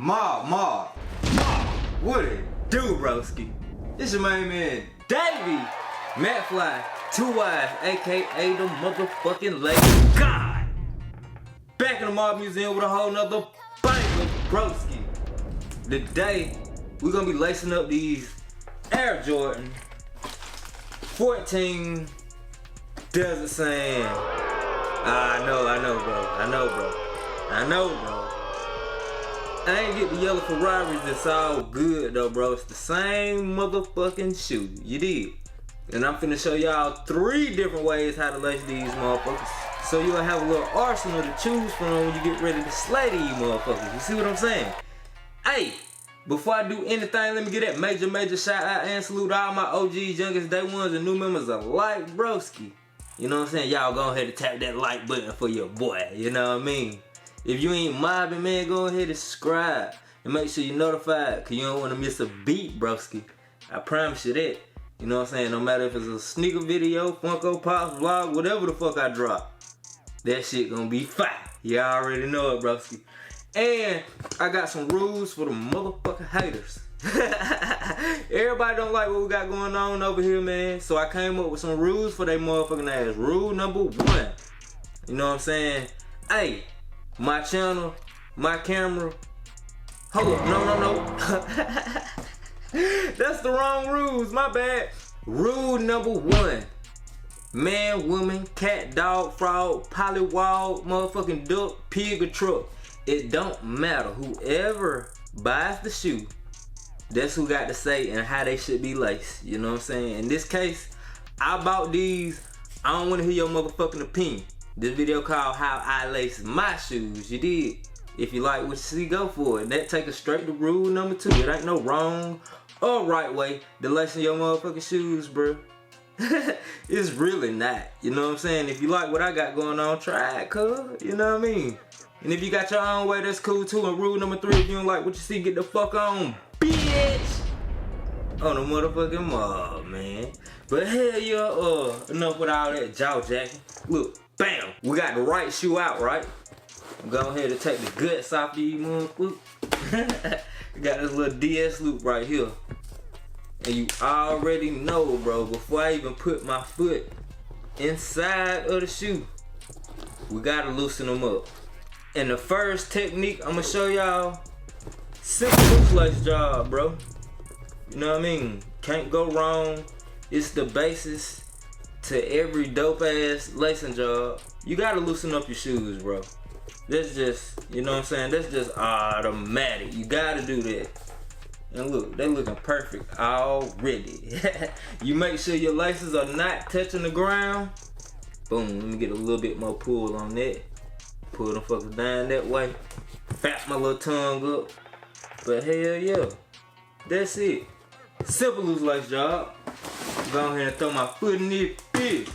What it do, broski? It's your main man, DaveyMcFlyy, 2 Y's, aka the motherfucking Lady God. Back in the Mob Museum with a whole nother banger, broski. Today, we're gonna be lacing up these Air Jordan 14 Desert Sand. I know, bro. I ain't get the yellow Ferraris, it's all good though, bro. It's the same motherfucking shoe, you did. And I'm finna show y'all 3 different ways how to lace these motherfuckers. So you'll have a little arsenal to choose from when you get ready to slay these motherfuckers. You see what I'm saying? Hey, before I do anything, let me get that major shout out and salute to all my OGs, youngest day ones, and new members alike, broski. You know what I'm saying? Y'all go ahead and tap that like button for your boy, you know what I mean? If you ain't mobbing, man, go ahead and subscribe. And make sure you're notified, cause you don't wanna miss a beat, broski. I promise you that. You know what I'm saying? No matter if it's a sneaker video, Funko Pops, vlog, whatever the fuck I drop, that shit gonna be fire. You already know it, broski. And I got some rules for the motherfucking haters. Everybody don't like what we got going on over here, man. So I came up with some rules for they motherfucking ass. Rule number 1. You know what I'm saying? Hey, my channel, my camera. Hold up, no. That's the wrong rules, my bad. Rule number 1. Man, woman, cat, dog, frog, pollywog, motherfucking duck, pig, or truck. It don't matter. Whoever buys the shoe, that's who got to say and how they should be laced. You know what I'm saying? In this case, I bought these. I don't want to hear your motherfucking opinion. This video called How I Lace My Shoes. You did. If you like what you see, go for it. That take us straight to rule number 2. It ain't no wrong or right way to lacing your motherfucking shoes, bro. It's really not. You know what I'm saying? If you like what I got going on, try it, cuz. You know what I mean? And if you got your own way, that's cool too. And rule number 3, if you don't like what you see, get the fuck on, bitch. On the motherfucking mob, man. But hell yeah, enough with all that jaw jacking. Look, bam, we got the right shoe out, right? Go ahead and take the guts off these motherfuckers. We got this little DS loop right here. And you already know, bro, before I even put my foot inside of the shoe, we gotta loosen them up. And the first technique I'm gonna show y'all, simple loose lace job, bro. You know what I mean? Can't go wrong. It's the basis to every dope ass lacing job. You gotta loosen up your shoes, bro. That's just, you know what I'm saying? That's just automatic. You gotta do that. And look, they looking perfect already. You make sure your laces are not touching the ground. Boom, let me get a little bit more pull on that. Pull them fuckers down that way. Fat my little tongue up. But hell yeah, that's it. Simple loose lace job. Go ahead and throw my foot in it, bitch.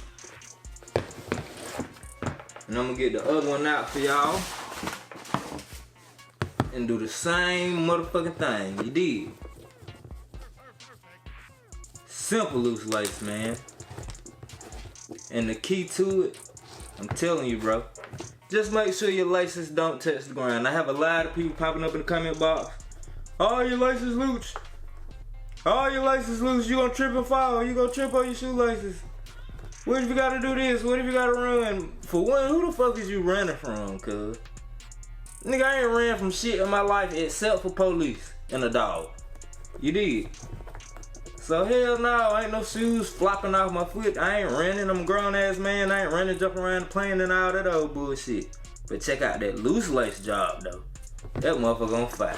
And I'm gonna get the other one out for y'all. And do the same motherfucking thing. You did. Simple loose lace, man. And the key to it, I'm telling you, bro, just make sure your laces don't touch the ground. I have a lot of people popping up in the comment box. All your laces loose. All your laces loose. You gonna trip and fall. You gonna trip on your shoelaces. What if you gotta do this? What if you gotta run? For one, who the fuck is you running from, cuz? Nigga, I ain't ran from shit in my life except for police and a dog. You did. So hell no, ain't no shoes flopping off my foot. I ain't running. I'm a grown ass man. I ain't running, jumping around the plane and all that old bullshit. But check out that loose lace job though. That motherfucker on fire.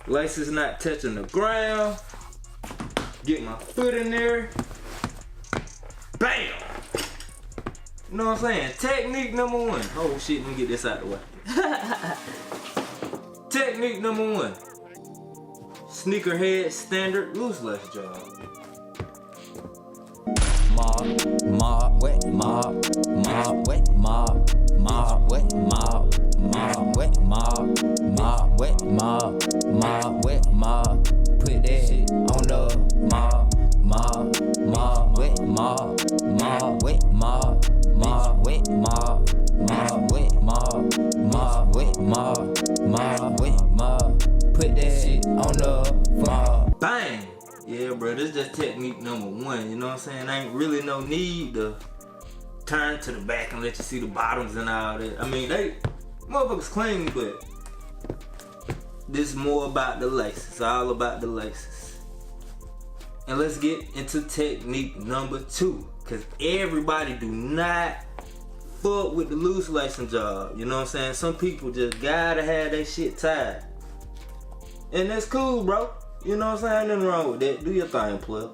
Laces not touching the ground. Get my foot in there. Bam! You know what I'm saying? Technique number 1. Oh shit, let me get this out of the way. Technique number 1. Sneakerhead standard loose lace job. Mob, wet, mob, wet, mob, wet, mob, wet, mob, wet, mob. Put that shit on the mob, wet, mob, wet, mob, wet, mob, wet, mob, wet, mob, wet, mob. there, bro. This just technique number 1, you know what I'm saying? Ain't really no need to turn to the back and let you see the bottoms and all that. I mean, they motherfuckers clean, but this is more about the laces. It's all about the laces. And let's get into technique number 2, cause everybody do not fuck with the loose lacing job. You know what I'm saying? Some people just gotta have that shit tied. And that's cool, bro. You know what I'm saying? Ain't nothing wrong with that. Do your thing, pleb.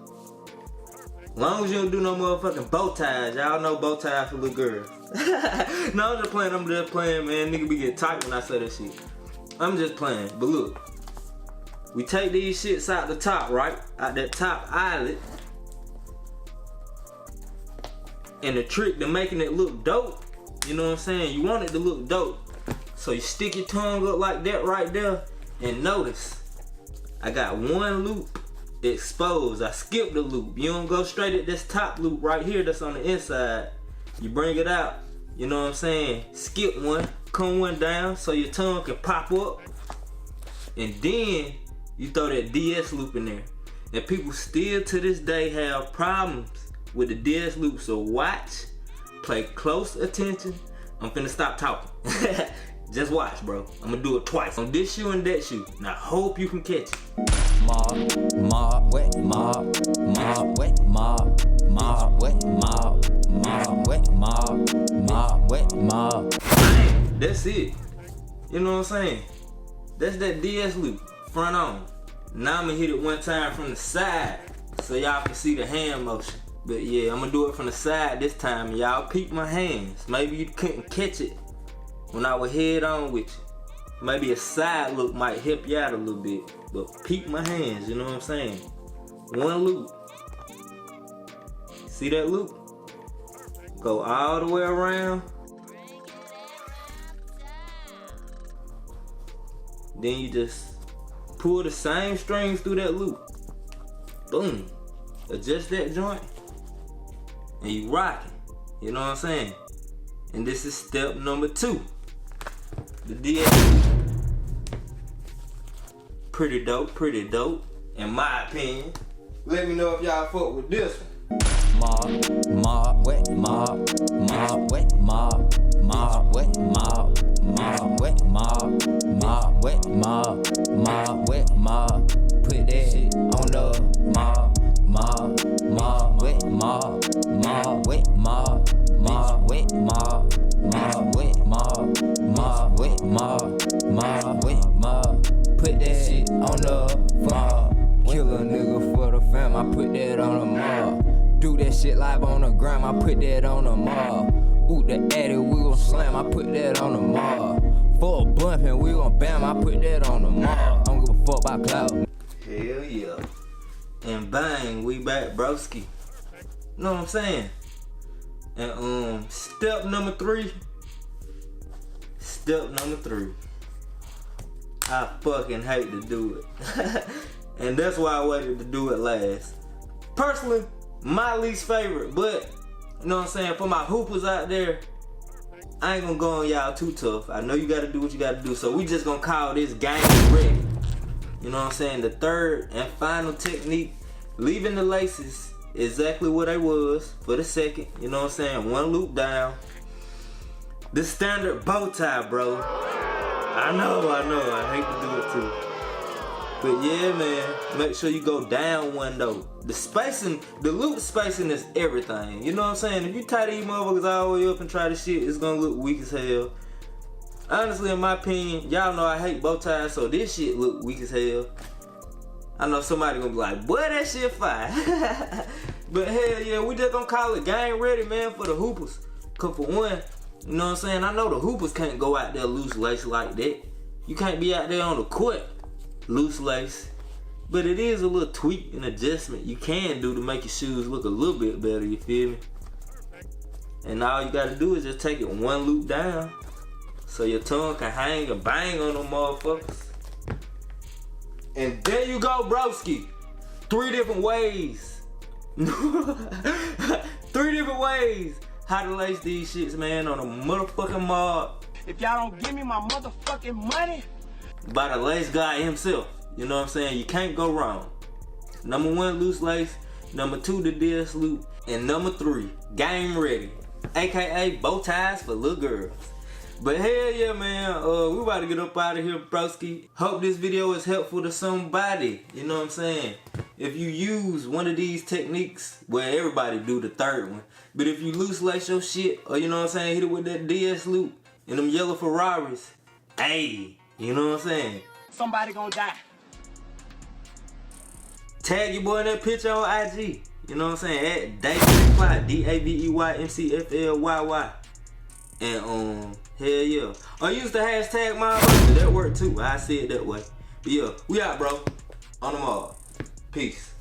Long as you don't do no motherfucking bow ties. Y'all know bow ties for little girls. No, I'm just playing, man. Nigga be getting tight when I say that shit. I'm just playing. But look, we take these shits out the top, right? Out that top eyelid. And the trick to making it look dope, you know what I'm saying? You want it to look dope. So you stick your tongue up like that right there. And notice, I got one loop exposed. I skipped the loop. You don't go straight at this top loop right here that's on the inside. You bring it out, you know what I'm saying? Skip one, come one down so your tongue can pop up. And then you throw that DS loop in there. And people still to this day have problems with the DS loop. So watch, pay close attention. I'm finna stop talking. Just watch, bro. I'm gonna do it twice. On this shoe and that shoe. Now hope you can catch it. That's it. You know what I'm saying? That's that DS loop, front on. Now I'm gonna hit it one time from the side so y'all can see the hand motion. But yeah, I'm gonna do it from the side this time. Y'all peep my hands. Maybe you couldn't catch it when I was head on with you. Maybe a side look might help you out a little bit. But peep my hands, you know what I'm saying? One loop. See that loop? Go all the way around. Then you just pull the same strings through that loop. Boom. Adjust that joint. And you rockin'. You know what I'm saying? And this is step number 2. The DS. Pretty dope, in my opinion. Let me know if y'all fuck with this one. Put that shit on the Put that shit on the mob. Kill a nigga for the fam, I put that on the mob. Do that shit live on the gram, I put that on the mob. Ooh, the addy, we gon' slam, I put that on the mob. For a bump and we gon' bam, I put that on the mob. I don't give a fuck about clout. Hell yeah. And bang, we back, broski. Know what I'm saying? And step number 3. I fucking hate to do it. And that's why I waited to do it last. Personally, my least favorite, but you know what I'm saying, for my hoopers out there, I ain't gonna go on y'all too tough. I know you gotta do what you gotta do, so we just gonna call this game ready. You know what I'm saying? The third and final technique, leaving the laces exactly where they was for the second. You know what I'm saying? One loop down. The standard bow tie, bro. I know, I hate to do it too. But yeah, man, make sure you go down one though. The spacing, the loop spacing is everything. You know what I'm saying? If you tie these motherfuckers all the way up and try this shit, it's gonna look weak as hell. Honestly, in my opinion, y'all know I hate bow ties, so this shit look weak as hell. I know somebody gonna be like, boy, that shit fire. But hell yeah, we just gonna call it game ready, man, for the hoopers. Cause for one, you know what I'm saying, I know the hoopers can't go out there loose lace like that. You can't be out there on the court loose lace. But it is a little tweak and adjustment you can do to make your shoes look a little bit better, you feel me? And all you gotta do is just take it one loop down so your tongue can hang and bang on them motherfuckers. And there you go, broski. 3 different ways. 3 different ways how to lace these shits, man, on a motherfucking mob. If y'all don't give me my motherfucking money. By the lace guy himself. You know what I'm saying? You can't go wrong. Number 1, loose lace. Number 2, the DS loop. And number 3, game ready. AKA bow ties for little girls. But hell yeah, man, we about to get up out of here, broski. Hope this video is helpful to somebody. You know what I'm saying? If you use one of these techniques, well, everybody do the third one. But if you loose lace your shit, or you know what I'm saying, hit it with that DS loop and them yellow Ferraris, hey, you know what I'm saying? Somebody gonna die. Tag your boy in that picture on IG. You know what I'm saying? At DaveyMcFlyy, DaveyMcFlyy. And hell yeah. Or use the hashtag motherfucker. That work too. I see it that way. But yeah, we out, bro. On the mob. Peace.